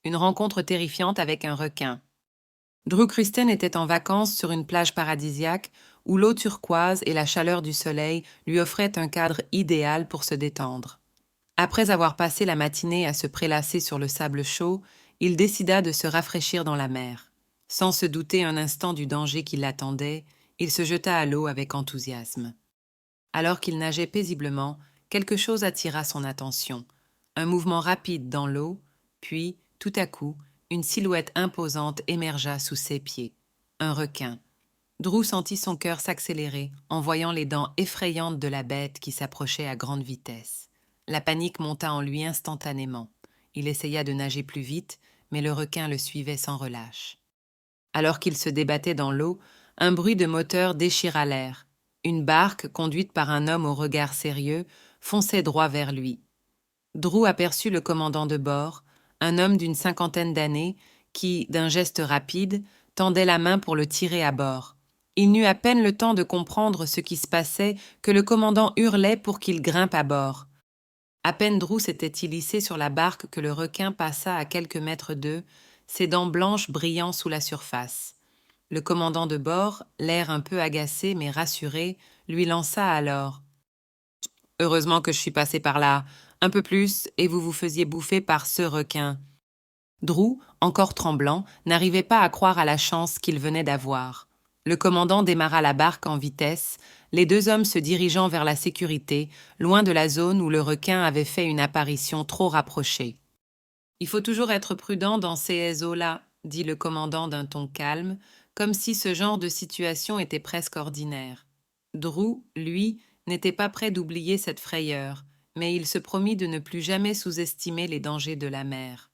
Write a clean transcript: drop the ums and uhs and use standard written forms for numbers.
Une rencontre terrifiante avec un requin. Drew Christen était en vacances sur une plage paradisiaque où l'eau turquoise et la chaleur du soleil lui offraient un cadre idéal pour se détendre. Après avoir passé la matinée à se prélasser sur le sable chaud, il décida de se rafraîchir dans la mer. Sans se douter un instant du danger qui l'attendait, il se jeta à l'eau avec enthousiasme. Alors qu'il nageait paisiblement, quelque chose attira son attention. Un mouvement rapide dans l'eau, puis, tout à coup, une silhouette imposante émergea sous ses pieds. Un requin. Drew sentit son cœur s'accélérer en voyant les dents effrayantes de la bête qui s'approchait à grande vitesse. La panique monta en lui instantanément. Il essaya de nager plus vite, mais le requin le suivait sans relâche. Alors qu'il se débattait dans l'eau, un bruit de moteur déchira l'air. Une barque, conduite par un homme au regard sérieux, fonçait droit vers lui. Drew aperçut le commandant de bord, un homme d'une cinquantaine d'années, qui, d'un geste rapide, tendait la main pour le tirer à bord. Il n'eut à peine le temps de comprendre ce qui se passait que le commandant hurlait pour qu'il grimpe à bord. À peine Drew s'était-il hissé sur la barque que le requin passa à quelques mètres d'eux, ses dents blanches brillant sous la surface. Le commandant de bord, l'air un peu agacé mais rassuré, lui lança alors: Heureusement que je suis passé par là. Un peu plus, et vous vous faisiez bouffer par ce requin. Drew, encore tremblant, n'arrivait pas à croire à la chance qu'il venait d'avoir. Le commandant démarra la barque en vitesse, les deux hommes se dirigeant vers la sécurité, loin de la zone où le requin avait fait une apparition trop rapprochée. Il faut toujours être prudent dans ces eaux-là, dit le commandant d'un ton calme, comme si ce genre de situation était presque ordinaire. Drew, lui, n'était pas prêt d'oublier cette frayeur, mais il se promit de ne plus jamais sous-estimer les dangers de la mer.